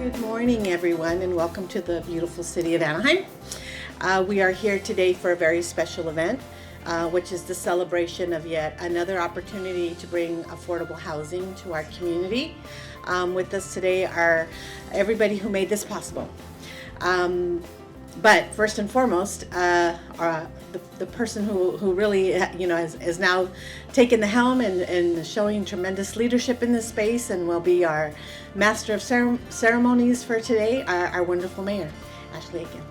Good morning, everyone, and welcome to the beautiful city of Anaheim. We are here today for a very special event, which is the celebration of yet another opportunity to bring affordable housing to our community. With us today are everybody who made this possible. But first and foremost, the person who really, is now taking the helm and showing tremendous leadership in this space and will be our master of ceremonies for today, our wonderful mayor, Ashley Aiken.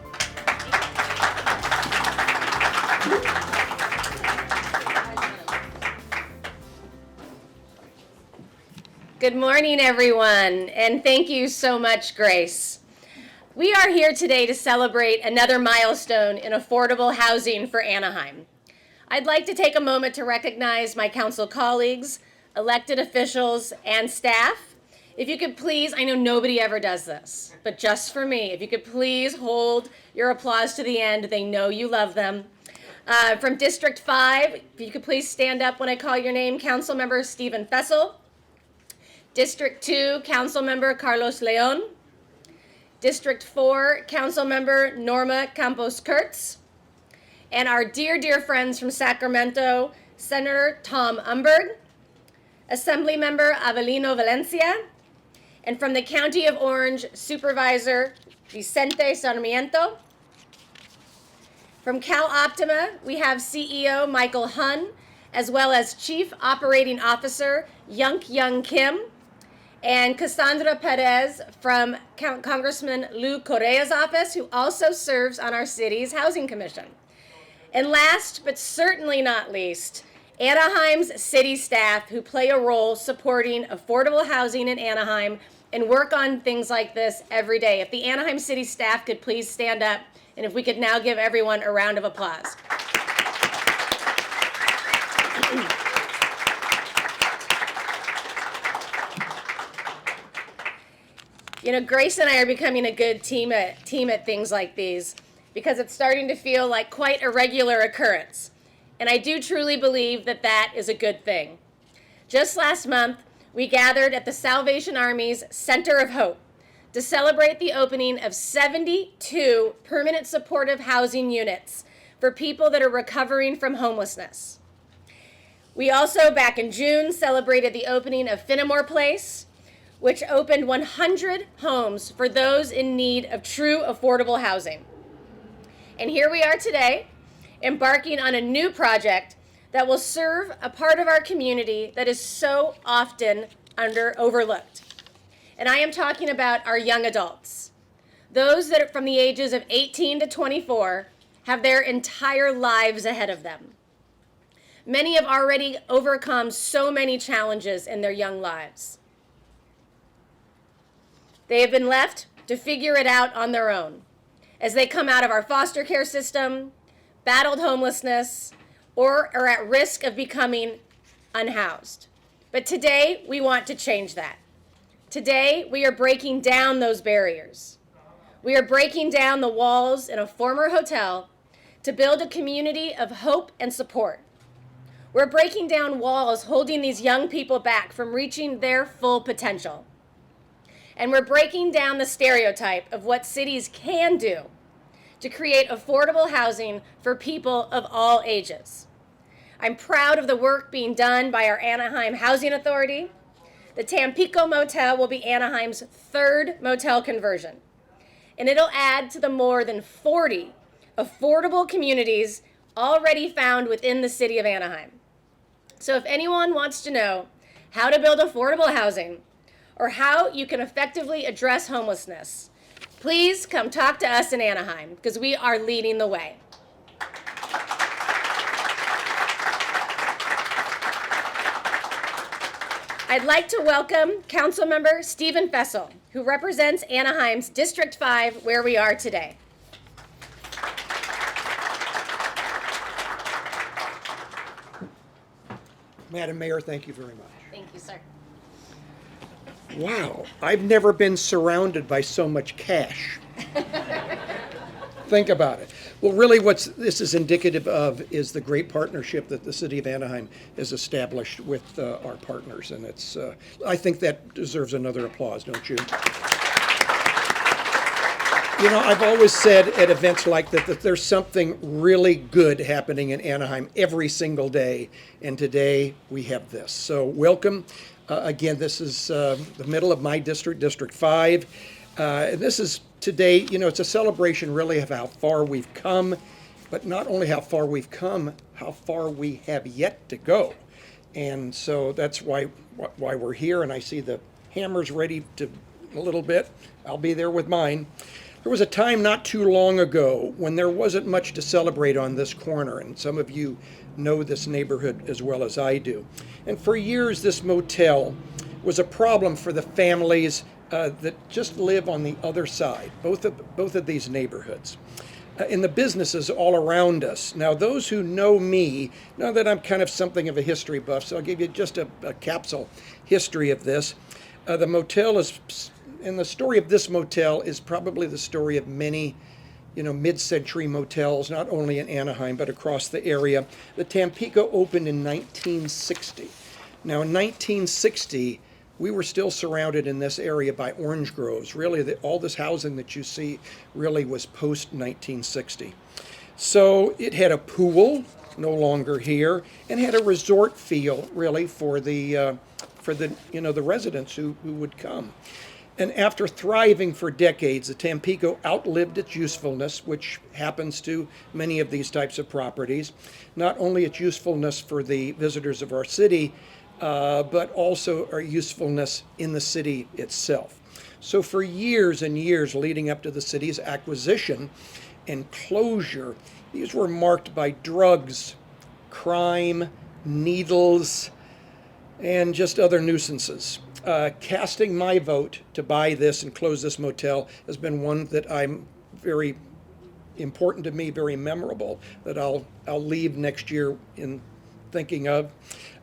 Good morning, everyone, and thank you so much, Grace. We are here today to celebrate another milestone in affordable housing for Anaheim. I'd like to take a moment to recognize my council colleagues, elected officials, and staff. If you could please, I know nobody ever does this, but just for me, if you could please hold your applause to the end. They know you love them. From District 5, if you could please stand up when I call your name, Councilmember Stephen Fessel. District 2, Councilmember Carlos Leon. District 4, Councilmember Norma Campos-Kurtz. And our dear, dear friends from Sacramento, Senator Tom Umberg, Assemblymember Avelino Valencia, and from the County of Orange, Supervisor Vicente Sarmiento. From Cal Optima, we have CEO Michael Hun, as well as Chief Operating Officer Young Kim, and Cassandra Perez from Congressman Lou Correa's office, who also serves on our city's Housing Commission. And last, but certainly not least, Anaheim's city staff, who play a role supporting affordable housing in Anaheim and work on things like this every day. If the Anaheim city staff could please stand up, and if we could now give everyone a round of applause. You know, Grace and I are becoming a good team at things like these because it's starting to feel like quite a regular occurrence. And I do truly believe that that is a good thing. Just last month, we gathered at the Salvation Army's Center of Hope to celebrate the opening of 72 permanent supportive housing units for people that are recovering from homelessness. We also, back in June, celebrated the opening of Finnemore Place, which opened 100 homes for those in need of true affordable housing. And here we are today, embarking on a new project that will serve a part of our community that is so often overlooked. And I am talking about our young adults. Those that are from the ages of 18 to 24 have their entire lives ahead of them. Many have already overcome so many challenges in their young lives. They have been left to figure it out on their own as they come out of our foster care system, battled homelessness, or are at risk of becoming unhoused. But today, we want to change that. Today, we are breaking down those barriers. We are breaking down the walls in a former hotel to build a community of hope and support. We're breaking down walls holding these young people back from reaching their full potential. And we're breaking down the stereotype of what cities can do to create affordable housing for people of all ages. I'm proud of the work being done by our Anaheim Housing Authority. The Tampico Motel will be Anaheim's third motel conversion, and it'll add to the more than 40 affordable communities already found within the city of Anaheim. So if anyone wants to know how to build affordable housing, or how you can effectively address homelessness, please come talk to us in Anaheim, because we are leading the way. I'd like to welcome Councilmember Stephen Fessel, who represents Anaheim's District 5, where we are today. Madam Mayor, thank you very much. Thank you, sir. Wow, I've never been surrounded by so much cash. Think about it. Well, really what this is indicative of is the great partnership that the city of Anaheim has established with our partners. And it's, I think that deserves another applause, don't you? You know, I've always said at events like that there's something really good happening in Anaheim every single day, and today we have this. So welcome. Again, this is the middle of my district, District 5. And this is today, you know, it's a celebration really of how far we've come, but not only how far we've come, how far we have yet to go. And so that's why we're here, and I see the hammers ready to a little bit. I'll be there with mine. There was a time not too long ago when there wasn't much to celebrate on this corner, and some of you know this neighborhood as well as I do. And for years, this motel was a problem for the families that just live on the other side, both of these neighborhoods. And the businesses all around us. Now, those who know me know that I'm kind of something of a history buff, so I'll give you just a capsule history of this. The motel is, and the story of this motel is probably the story of many, you know, mid-century motels, not only in Anaheim, but across the area. The Tampico opened in 1960. Now, in 1960, we were still surrounded in this area by orange groves. Really, all this housing that you see really was post-1960. So it had a pool, no longer here, and had a resort feel, really, for the you know, the residents who would come. And after thriving for decades, the Tampico outlived its usefulness, which happens to many of these types of properties. Not only its usefulness for the visitors of our city, but also our usefulness in the city itself. So for years and years leading up to the city's acquisition and closure, these were marked by drugs, crime, needles, and just other nuisances. Casting my vote to buy this and close this motel has been one that I'm very important to me, very memorable, that I'll leave next year in thinking of.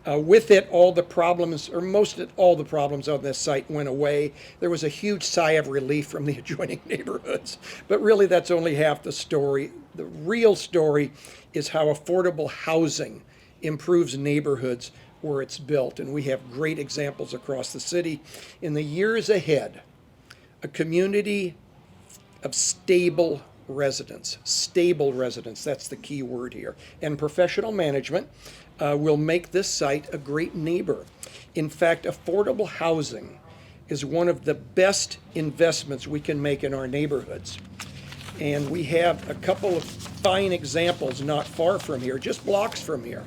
With it, all the problems, or most of all the problems on this site went away. There was a huge sigh of relief from the adjoining neighborhoods. But really, that's only half the story. The real story is how affordable housing improves neighborhoods where it's built. And we have great examples across the city. In the years ahead, a community of stable residents, that's the key word here, and professional management will make this site a great neighbor. In fact, affordable housing is one of the best investments we can make in our neighborhoods. And we have a couple of fine examples not far from here, just blocks from here.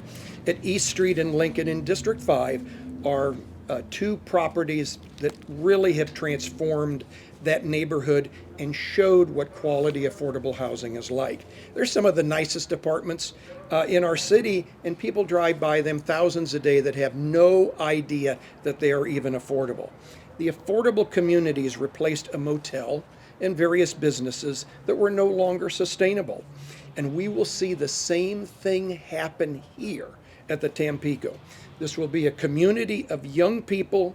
At East Street and Lincoln in District 5 are two properties that really have transformed that neighborhood and showed what quality affordable housing is like. They're some of the nicest apartments in our city, and people drive by them thousands a day that have no idea that they are even affordable. The affordable communities replaced a motel and various businesses that were no longer sustainable. And we will see the same thing happen here at the Tampico. This will be a community of young people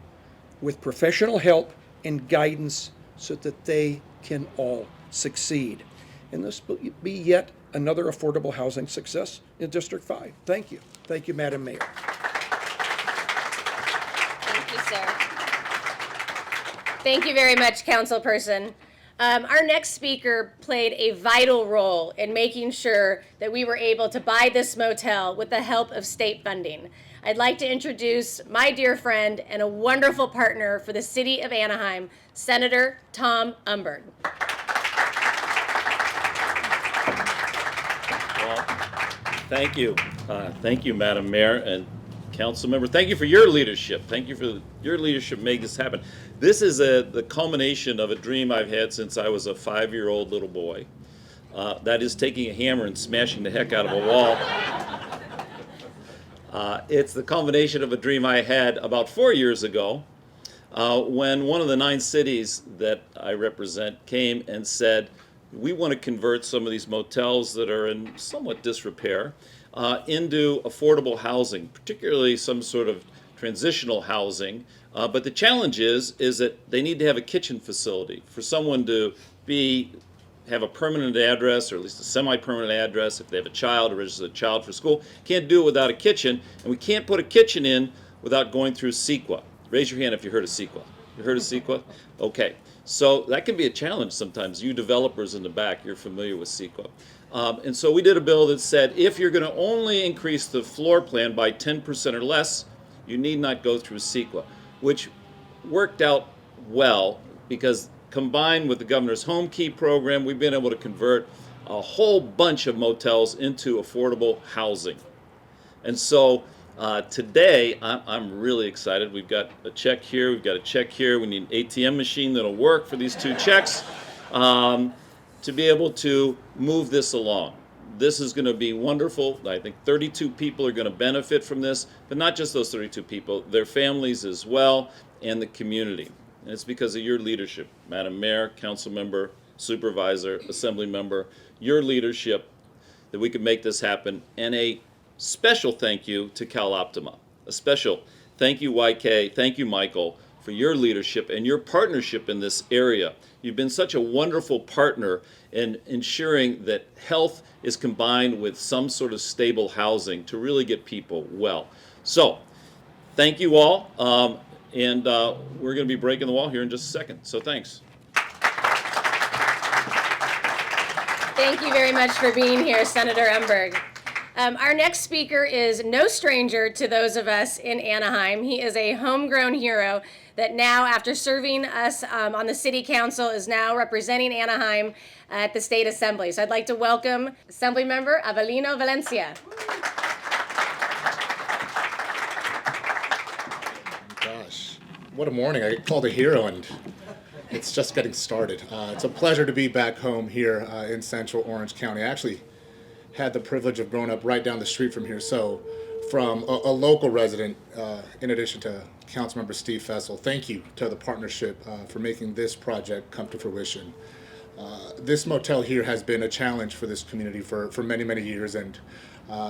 with professional help and guidance so that they can all succeed. And this will be yet another affordable housing success in District 5. Thank you. Thank you, Madam Mayor. Thank you, sir. Thank you very much, Councilperson. Our next speaker played a vital role in making sure that we were able to buy this motel with the help of state funding. I'd like to introduce my dear friend and a wonderful partner for the city of Anaheim, Senator Tom Umberg. Well, thank you. Thank you, Madam Mayor and Council Member. Thank you for your leadership. Thank you for your leadership making this happen. This is the culmination of a dream I've had since I was a 5-year-old little boy. That is taking a hammer and smashing the heck out of a wall. It's the culmination of a dream I had about 4 years ago when one of the 9 cities that I represent came and said, we want to convert some of these motels that are in somewhat disrepair into affordable housing, particularly some sort of transitional housing. But the challenge is that they need to have a kitchen facility for someone to have a permanent address, or at least a semi-permanent address if they have a child or register a child for school. Can't do it without a kitchen, and we can't put a kitchen in without going through CEQA. Raise your hand if you heard of CEQA. You heard of CEQA? Okay. So that can be a challenge sometimes. You developers in the back, you're familiar with CEQA. And so we did a bill that said if you're going to only increase the floor plan by 10% or less, you need not go through CEQA, which worked out well because combined with the governor's home key program, we've been able to convert a whole bunch of motels into affordable housing. And so today, I'm really excited. We've got a check here, we've got a check here. We need an ATM machine that'll work for these two checks to be able to move this along. This is going to be wonderful. I think 32 people are going to benefit from this, but not just those 32 people, their families as well, and the community. And it's because of your leadership, Madam Mayor, Council Member, Supervisor, Assembly Member, your leadership that we could make this happen. And a special thank you to Cal Optima. A special thank you, YK, thank you, Michael, for your leadership and your partnership in this area. You've been such a wonderful partner in ensuring that health is combined with some sort of stable housing to really get people well. So, thank you all, and we're going to be breaking the wall here in just a second, so thanks. Thank you very much for being here, Senator Umberg. Our next speaker is no stranger to those of us in Anaheim. He is a homegrown hero that now, after serving us on the City Council, is now representing Anaheim at the State Assembly. So I'd like to welcome Assemblymember Avelino Valencia. Gosh, what a morning. I get called a hero and it's just getting started. It's a pleasure to be back home here in Central Orange County. I actually had the privilege of growing up right down the street from here. So from a local resident, in addition to Councilmember Steve Fessel, thank you to the partnership for making this project come to fruition. This motel here has been a challenge for this community for many, many years, and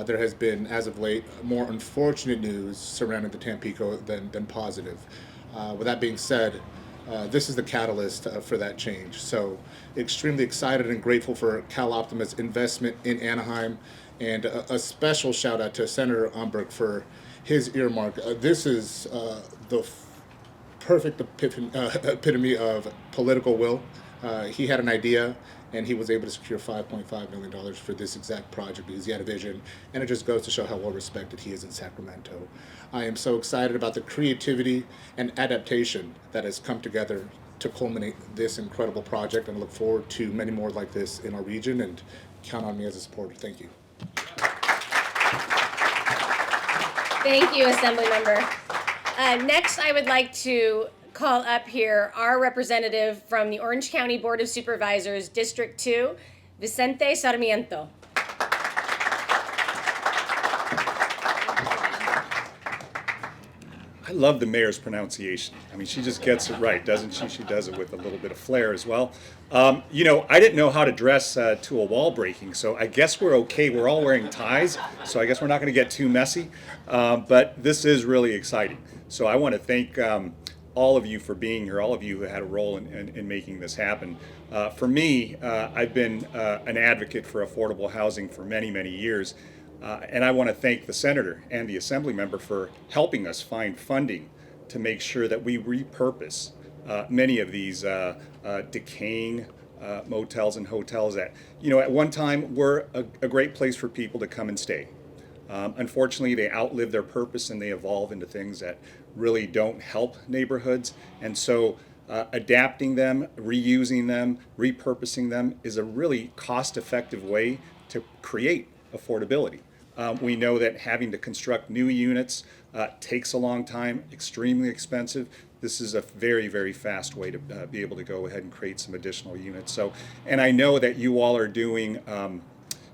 there has been, as of late, more unfortunate news surrounding the Tampico than positive. With that being said, this is the catalyst for that change. So extremely excited and grateful for Cal Optima's investment in Anaheim, and a special shout out to Senator Umberg for his earmark. This is the perfect epitome of political will. He had an idea and he was able to secure $5.5 million for this exact project because he had a vision, and it just goes to show how well respected he is in Sacramento. I am so excited about the creativity and adaptation that has come together to culminate this incredible project, and look forward to many more like this in our region, and count on me as a supporter. Thank you. Thank you, Assemblymember. Next, I would like to call up here our representative from the Orange County Board of Supervisors, District 2, Vicente Sarmiento. I love the mayor's pronunciation. I mean, she just gets it right, doesn't she? She does it with a little bit of flair as well. You know, I didn't know how to dress to a wall breaking, so I guess we're okay. We're all wearing ties, so I guess we're not going to get too messy. But this is really exciting. So I want to thank all of you for being here, all of you who had a role in making this happen. For me, I've been an advocate for affordable housing for many, many years. And I want to thank the senator and the assembly member for helping us find funding to make sure that we repurpose many of these decaying motels and hotels that, you know, at one time were a great place for people to come and stay. Unfortunately, they outlive their purpose and they evolve into things that really don't help neighborhoods. And so adapting them, reusing them, repurposing them is a really cost-effective way to create affordability. We know that having to construct new units takes a long time, extremely expensive. This is a very, very fast way to be able to go ahead and create some additional units. So, and I know that you all are doing,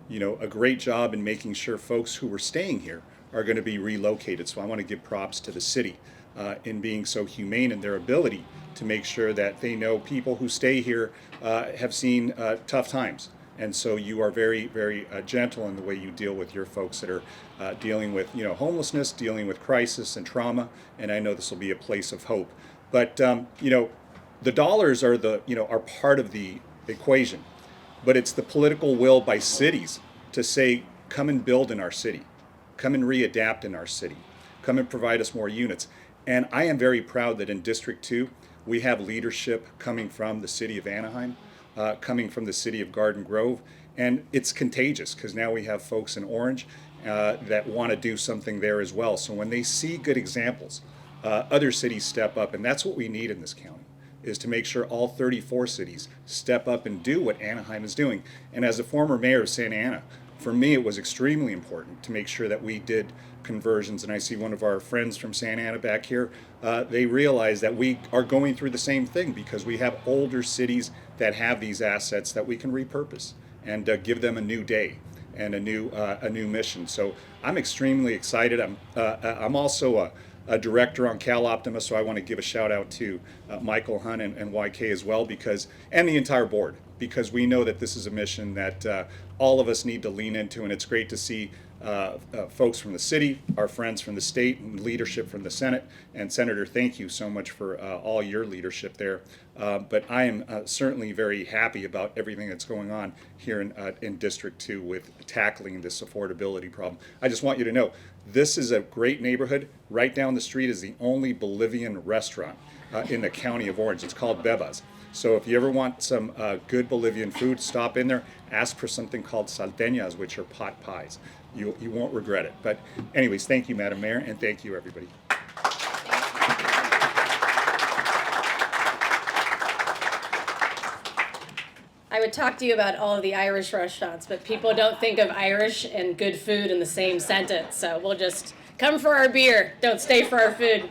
you know, a great job in making sure folks who were staying here are going to be relocated. So I want to give props to the city in being so humane in their ability to make sure that they know people who stay here have seen tough times. And so you are very, very gentle in the way you deal with your folks that are dealing with, you know, homelessness, dealing with crisis and trauma. And I know this will be a place of hope. But you know, the dollars are are part of the equation. But it's the political will by cities to say, come and build in our city, come and readapt in our city, come and provide us more units. And I am very proud that in District 2, We have leadership coming from the city of Anaheim, coming from the city of Garden Grove, and it's contagious because now we have folks in Orange that want to do something there as well. So when they see good examples, other cities step up, and that's what we need in this county, is to make sure all 34 cities step up and do what Anaheim is doing. And as a former mayor of Santa Ana, for me it was extremely important to make sure that we did conversions, and I see one of our friends from Santa Ana back here. They realize that we are going through the same thing because we have older cities that have these assets that we can repurpose and give them a new day and a new mission. So I'm extremely excited. I'm also a director on Cal Optima, so I want to give a shout out to Michael Hunt and YK as well, and the entire board, because we know that this is a mission that all of us need to lean into, and it's great to see folks from the city, our friends from the state, and leadership from the Senate. And Senator, thank you so much for all your leadership there. But I am certainly very happy about everything that's going on here in District 2 with tackling this affordability problem. I just want you to know, this is a great neighborhood. Right down the street is the only Bolivian restaurant in the county of Orange. It's called Beba's. So if you ever want some good Bolivian food, stop in there, ask for something called salteñas, which are pot pies. You won't regret it. But anyways, thank you, Madam Mayor, and thank you, everybody. I would talk to you about all of the Irish restaurants, but people don't think of Irish and good food in the same sentence. So we'll just come for our beer, don't stay for our food.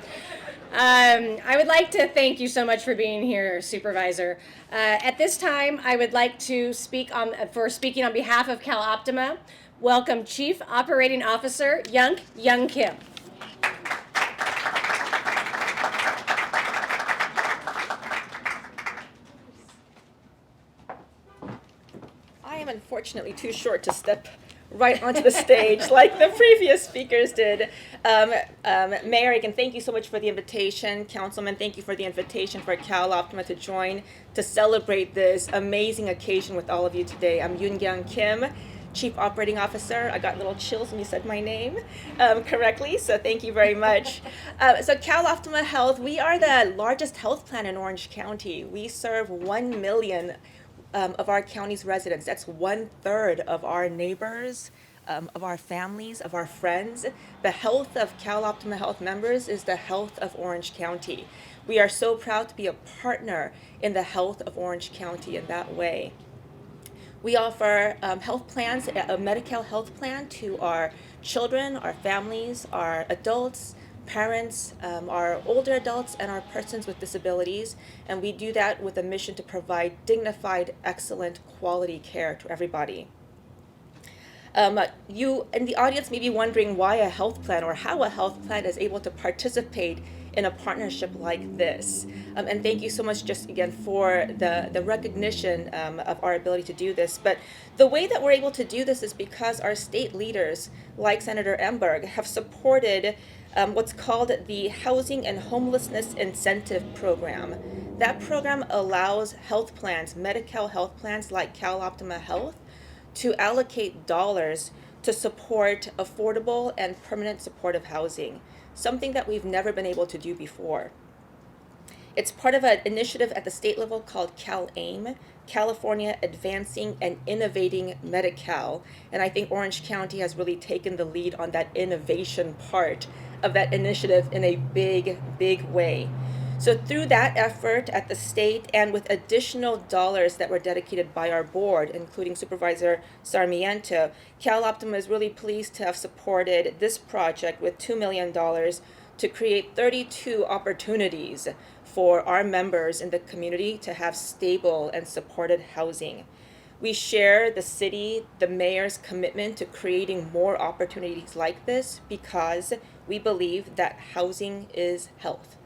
I would like to thank you so much for being here, Supervisor. At this time, I would like to speaking on behalf of Cal Optima, welcome Chief Operating Officer Young Kim. I am unfortunately too short to step right onto the stage like the previous speakers did. Mayor, again, thank you so much for the invitation. Councilman, thank you for the invitation for Cal Optima to join to celebrate this amazing occasion with all of you today. I'm Yoon Kim, Chief Operating Officer. I got little chills when you said my name correctly, so thank you very much. So Cal Optima Health, we are the largest health plan in Orange County. We serve 1 million of our county's residents. That's 1/3 of our neighbors, of our families, of our friends. The health of Cal Optima Health members is the health of Orange County. We are so proud to be a partner in the health of Orange County in that way. We offer health plans, a Medi-Cal health plan to our children, our families, our adults, parents, our older adults, and our persons with disabilities. And we do that with a mission to provide dignified, excellent, quality care to everybody. You in the audience may be wondering why a health plan or how a health plan is able to participate in a partnership like this. And thank you so much just again for the recognition of our ability to do this. But the way that we're able to do this is because our state leaders, like Senator Emberg, have supported what's called the Housing and Homelessness Incentive Program. That program allows health plans, Medi-Cal health plans like Cal Optima Health, to allocate dollars to support affordable and permanent supportive housing, something that we've never been able to do before. It's part of an initiative at the state level called CalAIM, California Advancing and Innovating Medi-Cal, and I think Orange County has really taken the lead on that innovation part of that initiative in a big, big way. So through that effort at the state and with additional dollars that were dedicated by our board, including Supervisor Sarmiento, Cal Optima is really pleased to have supported this project with $2 million to create 32 opportunities for our members in the community to have stable and supported housing. We share the city, the mayor's commitment to creating more opportunities like this because we believe that housing is health.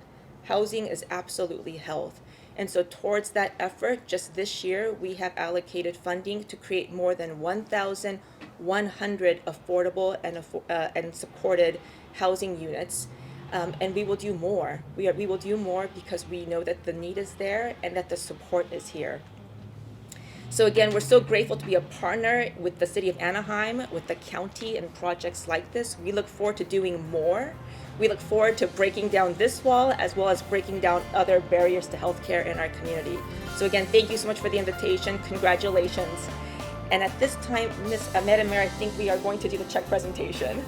Housing is absolutely health. And so towards that effort, just this year, we have allocated funding to create more than 1,100 affordable and supported housing units. And we will do more. We will do more because we know that the need is there and that the support is here. So again, we're so grateful to be a partner with the city of Anaheim, with the county and projects like this. We look forward to doing more We look forward to breaking down this wall as well as breaking down other barriers to healthcare in our community. So again, thank you so much for the invitation. Congratulations. And at this time, Ms. Ahmed and Mayor, I think we are going to do the check presentation.